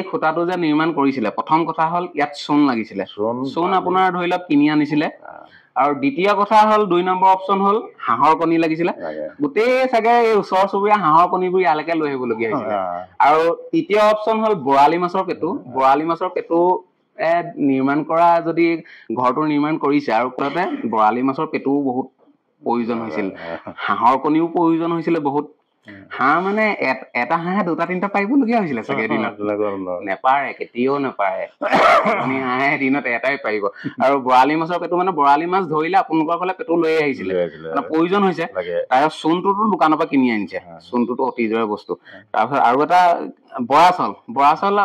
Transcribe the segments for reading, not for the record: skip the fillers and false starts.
এই খুঁটাটো যে নিৰ্মাণ কৰিছিলে প্ৰথম কথা হ'ল ইয়াত চূণ লাগিছিলে চূণ আপোনাৰ ধৰি লওক কিনি আনিছিলে আৰু দ্বিতীয় কথা হ'ল 2 নম্বৰ অপচন হ'ল হাঁহৰ কণী লাগিছিলে গোটেই চাগে এই ওচৰ চুবুৰীয়া হাঁহৰ কণীবোৰ ইয়ালৈকে লৈ আহিবলগীয়া হৈছিলে আৰু তৃতীয় অপচন হ'ল বৰালি মাছৰ পেটু নিৰ্মাণ কৰা যদি ঘৰটো নিৰ্মাণ কৰিছে আৰু তাতে বৰালি মাছৰ পেটুও বহুত প্ৰয়োজন হৈছিল হাঁহৰ কণীও প্ৰয়োজন হৈছিলে বহুত হাঁহ মানে এটা হাঁহে 2-3টা পাৰিবলগীয়া হৈছিলে চাগে দিনত নেপাৰে কেতিয়াও নেপাৰে হাঁহে দিনত এটাই পাৰিব আৰু বৰালি মাছৰ পেটু মানে বৰালি মাছ ধৰিলে আপোনালোকৰ ফালে পেটু লৈ আহিছিলে প্ৰয়োজন হৈছে তাৰপিছত চূণটোতো দোকানৰ পৰা কিনি আনিছে চূণটোতো অতিজৰে বস্তু তাৰপিছত আৰু এটা বৰা চাউল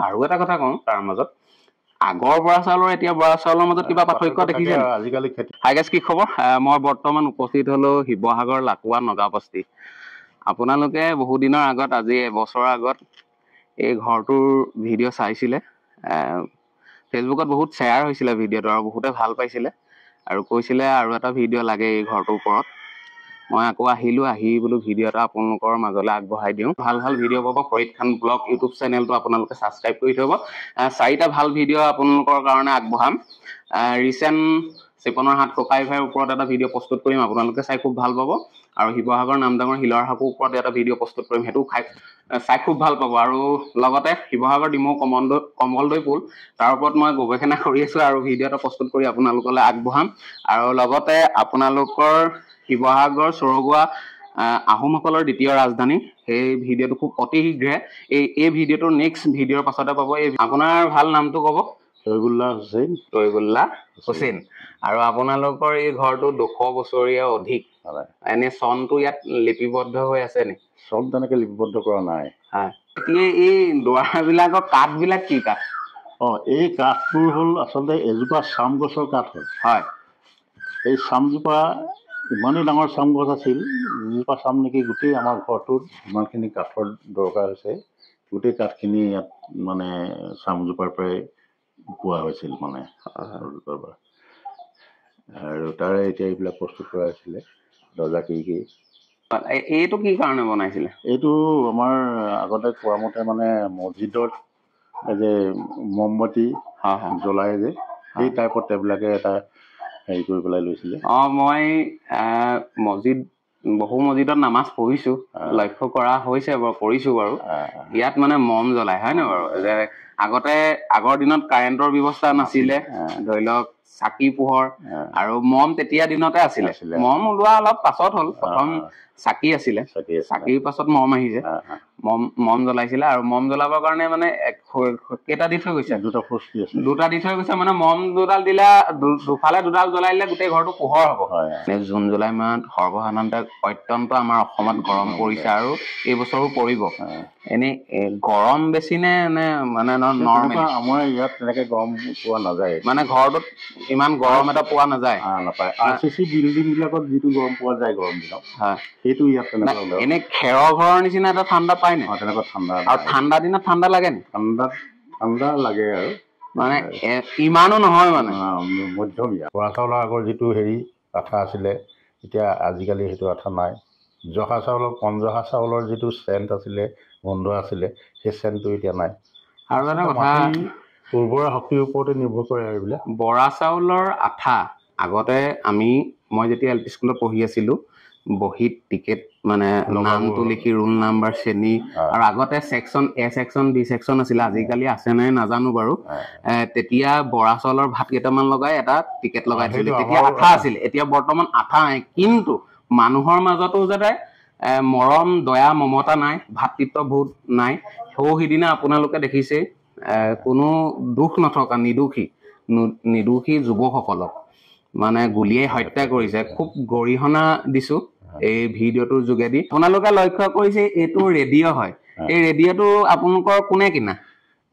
আৰু এটা কথা কওঁ তাৰ মাজত আগৰ বৰা চাউলৰ এতিয়া বৰা চাউলৰ মাজত কিবা পাৰ্থক্য দেখিছে আজিকালি হাই গাইজ কি খবৰ মই বৰ্তমান উপস্থিত হলো শিৱসাগৰ লাকুৱা নগাবস্তি আপোনালোকে বহু দিনৰ আগত আজি এবছৰৰ আগত এই ঘৰটোৰ ভিডিঅ' চাইছিলে ফেচবুকত বহুত শ্বেয়াৰ হৈছিলে ভিডিঅ'টো আৰু বহুতে ভাল পাইছিলে আৰু কৈছিলে আৰু এটা ভিডিঅ' লাগে এই ঘৰটোৰ ওপৰত মই আকৌ আহি বোলো ভিডিঅ' এটা আপোনালোকৰ মাজলৈ আগবঢ়াই দিওঁ ভাল ভিডিঅ' পাব ফৰিদ খান ব্লগ ইউটিউব চেনেলটো আপোনালোকে ছাবস্ক্ৰাইব কৰি থব 4টা ভাল ভিডিঅ' আপোনালোকৰ কাৰণে আগবঢ়াম ৰিচেণ্ট চেপনৰ হাত ককাই ভাইৰ ওপৰত এটা ভিডিঅ' প্ৰস্তুত কৰিম আপোনালোকে চাই খুব ভাল পাব আৰু শিৱসাগৰ নামদাঙৰ শিলৰ সাঁকোৰ ওপৰত এটা ভিডিঅ' প্ৰস্তুত কৰিম সেইটো চাই খুব ভাল পাব আৰু লগতে শিৱসাগৰ ডিমৌ কমলদৈ পুল তাৰ ওপৰত মই গৱেষণা কৰি আছো আৰু ভিডিঅ' এটা প্ৰস্তুত কৰি আপোনালোকলৈ আগবঢ়াম আৰু লগতে আপোনালোকৰ শিৱসাগৰ চৰগুৱা আহোমসকলৰ দ্বিতীয় ৰাজধানী সেই ভিডিঅ'টো খুব অতি শীঘ্ৰে এই ভিডিঅ'টোৰ নেক্সট ভিডিঅ'ৰ পাছতে পাব আপোনাৰ ভাল নামটো ক'ব তৈবুল্লাহ হুছেইন আৰু আপোনালোকৰ এই ঘৰটো 200 বছৰীয়া অধিক এনে চনটো ইয়াত লিপিবদ্ধ হৈ আছে নি চব তেনেকে লিপিবদ্ধ কৰা নাই এতিয়া এই দুৱাৰবিলাকৰ কাঠবিলাক কি কাঠ এই কাঠবোৰ হ'ল আচলতে এজোপা চাম গছৰ কাঠ হয় এই চামজোপা ইমানেই ডাঙৰ চাম গছ আছিল যিজোপা চাম নেকি গোটেই আমাৰ ঘৰটোত ইমানখিনি কাঠৰ দৰকাৰ হৈছে গোটেই কাঠখিনি ইয়াত মানে চামজোপাৰ পৰাই পোৱা হৈছিল মানে আৰু তাৰে এতিয়া এইবিলাক প্ৰস্তুত কৰা হৈছিলে দৰ্জা খিৰিকী এইটো কি কাৰণে বনাইছিলে এইটো আমাৰ আগতে কোৱা মতে মানে মছজিদত যে মমবাতি জ্বলাই যে সেই টাইপত তেওঁবিলাকে এটা হেৰি কৰি পেলাই লৈছিলে মই বহু মছজিদত নামাজ পঢ়িছো লক্ষ্য কৰা হৈছে বাৰু কৰিছো বাৰু ইয়াত মানে মম জ্বলাই হয় নে বাৰু যে আগৰ দিনত কাৰেণ্টৰ ব্যৱস্থা নাছিলে ধৰি লওক চাকি পোহৰ আৰু মম তেতিয়া দিনতে আছিলে মম ওলোৱা অলপ পাছত হ'ল প্ৰথম চাকি আছিলে চাকিৰ পাছত মম আহিছে মম জ্বলাইছিলে আৰু মম জ্বলাবৰ কাৰণে মানে কেইটা দি থৈ গৈছে দুটা দি থৈ গৈছে মানে মম দুডাল দিলে দুফালে দুডাল জ্বলাই দিলে গোটেই ঘৰটো পোহৰ হ'ব জুন জুলাই মাহত সৰ্বসাধাৰণতে অত্যন্ত আমাৰ অসমত গৰম পৰিছে আৰু এই বছৰো পৰিব এনেই গৰম বেছি নে মানে নৰ্মেল আমাৰ ইয়াত তেনেকে গৰম পোৱা নাযায় মানে ঘৰটোত ইমান গৰম এটা পোৱা নাযায় নাপায় RCC বিল্ডিং বিলাকত যিটো গৰম পোৱা যায় গৰম দিনত সেইটো ইয়াত তেনেকুৱা এনে খেৰৰ ঘৰৰ নিচিনা এটা ঠাণ্ডা পায় নে তেনেকুৱা ঠাণ্ডা আৰু ঠাণ্ডা দিনত ঠাণ্ডা লাগে নে ঠাণ্ডা লাগে আৰু মানে ইমানো নহয় মানে মধ্যমীয়া বৰা চাউলৰ আগৰ যিটো আঠা আছিলে এতিয়া আজিকালি সেইটো আঠা নাই জহা চাউলৰ পঞ্জহা চাউলৰ যিটো চেণ্ট আছিলে গোন্ধ আছিলে সেই চেণ্টটো এতিয়া নাই আৰু এটা কথা উৰ্বৰা শক্তিৰ ওপৰতে নিৰ্ভৰ কৰে আৰু এইবিলাক বৰা চাউলৰ আঠা আগতে মই যেতিয়া LP স্কুলত পঢ়ি আছিলো বহীত টিকেট মানে নামটো লিখি ৰোল নাম্বাৰ শ্ৰেণী আৰু আগতে section A section B section আছিলে আজিকালি আছে নাই নাজানো বাৰু তেতিয়া বৰা চাউলৰ ভাত কেইটামান লগাই এটা টিকেট লগাইছিল তেতিয়া আঠা আছিল এতিয়া বৰ্তমান আঠা নাই কিন্তু মানুহৰ মাজতো যাতে মৰম দয়া মমতা নাই ভাতৃত্ববোধ নাই সিদিনা আপোনালোকে দেখিছে কোনো দুখ নথকা নিদোষী যুৱকসকলক মানে গুলিয়াই হত্যা কৰিছে খুব গৰিহণা দিছো এই ভিডিঅ'টোৰ যোগেদি আপোনালোকে লক্ষ্য কৰিছে এইটো ৰেডিঅ' হয় এই ৰেডিঅ'টো আপোনালোকৰ কোনে কিনা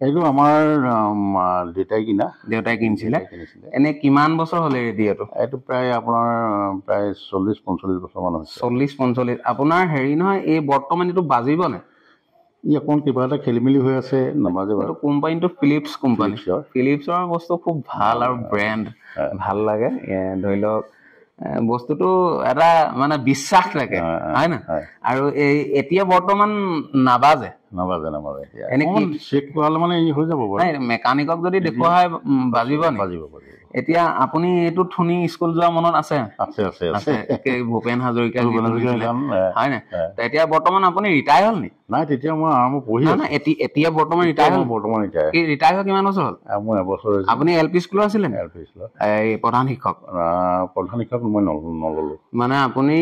এইটো আমাৰ দেউতাই কিনিছিলে এনে কিমান বছৰ হ'লে ৰেডিঅ'টো এইটো প্ৰায় আপোনাৰ প্ৰায় 40-45 বছৰ মান হৈছে 40-45 আপোনাৰ নহয় এই বৰ্তমান এইটো বাজিব নে অকণ কিবা এটা খেলি মেলি হৈ আছে নাবাজে বাৰু কোম্পানীটো ফিলিপছৰ বস্তু খুব ভাল আৰু ব্ৰেণ্ড ভাল লাগে ধৰি লওক বস্তুটো এটা মানে বিশ্বাস থাকে হয় না আৰু এই এতিয়া বৰ্তমান নাবাজে এনে কি চেক কৰালে মানে হৈ যাব মেকানিকক যদি দেখুওৱা হয় বাজিব এতিয়া আপুনি এইটো শুনি স্কুল যোৱা মনত আছে ভূপেন হাজৰিকা হয় না এতিয়া বৰ্তমান আপুনি ৰিটায়াৰ হ'ল নি নাই তেতিয়া মই আৰম্ভ পঢ়ি এতিয়া বৰ্তমান ৰিটায়াৰ হৈ কিমান বছৰ হ'ল আপুনি LP স্কুলৰ আছিলে এই প্ৰধান শিক্ষক মই নললো মানে আপুনি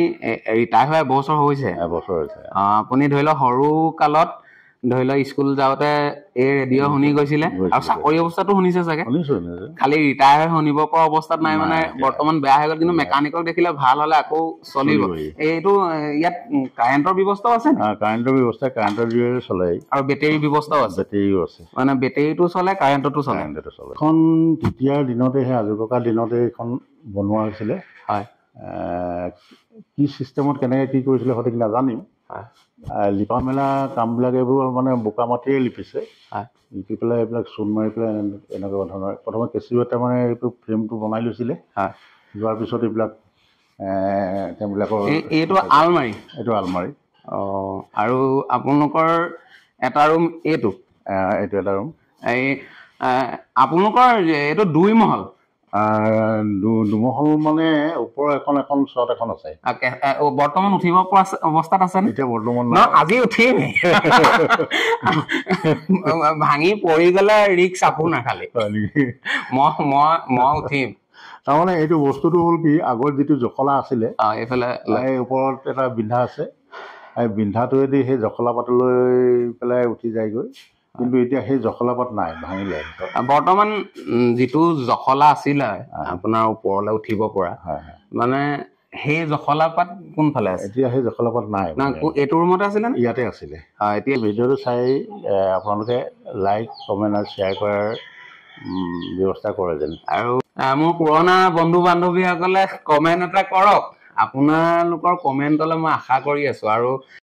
ৰিটায়াৰ হৈ এবছৰ হৈছে আপুনি ধৰি লওক সৰু কালত ধৰি লওক স্কুল যাওঁতে এই ৰেডিঅ' শুনি গৈছিলে আৰু চাকৰি অৱস্থাটো শুনিছে চাগে খালি ৰিটায়াৰ হৈ শুনিব পৰা অৱস্থাত নাই মানে বৰ্তমান বেয়া হৈ গ'ল কিন্তু মেকানিকক দেখিলে ভাল হ'লে আকৌ চলিব এইটো ইয়াত কাৰেণ্টৰ ব্যৱস্থাও আছে কাৰেণ্টৰ জৰিয়তে চলে আৰু বেটেৰী ব্যৱস্থাও আছে মানে বেটেৰীটো চলে কাৰেণ্টতো চলে এখন তেতিয়াৰ দিনতে সেই আজু ককাৰ দিনতে এইখন বনোৱা হৈছিলে হয় কি চিষ্টেমত কেনেকৈ কি কৰিছিলে সঠিক নাজানিম লিপা মেলা কামবিলাক এইবোৰ মানে বোকা মাটিয়ে লিপিছে লিপি পেলাই এইবিলাক চূণ মাৰি পেলাই এনেকুৱা ধৰণৰ প্ৰথমে কেঁচুৱাতে মানে এইটো ফ্ৰেমটো বনাই লৈছিলে যোৱাৰ পিছত এইবিলাক তেওঁবিলাকৰ এইটো আলমাৰি আৰু আপোনালোকৰ এটা ৰুম এইটো এটা ৰুম এই আপোনালোকৰ এইটো 2 মহল দুমহল মানে ওপৰৰ এখন চট এখন আছে বৰ্তমান উঠিব পৰা অৱস্থাত আছে এতিয়া বৰ্তমান আজি উঠিম ভাঙি পৰি গ'লে ৰিক্স আপোনাৰ খালি মই উঠিম তাৰমানে এইটো বস্তুটো হ'ল কি আগৰ যিটো জখলা আছিলে এইফালে ওপৰত এটা বিন্ধা আছে এই বিন্ধাটোৱেদি সেই জখলা পাতলৈ পেলাই উঠি যায়গৈ কিন্তু এতিয়া সেই জখলাপাত নাই ভাঙিলে বৰ্তমান যিটো জখলা আছিলে আপোনাৰ ওপৰলৈ উঠিব পৰা মানে সেই জখলাপাত কোনফালে আছে এতিয়া সেই জখলাপাত নাই এইটো ৰুমতে আছিলে ইয়াতে আছিলে এতিয়া ভিডিঅ'টো চাই আপোনালোকে লাইক কমেণ্ট আৰু শ্বেয়াৰ কৰাৰ ব্যৱস্থা কৰে যেন আৰু মোৰ পুৰণা বন্ধু বান্ধৱীসকলে কমেণ্ট এটা কৰক আপোনালোকৰ কমেণ্টলৈ মই আশা কৰি আছো আৰু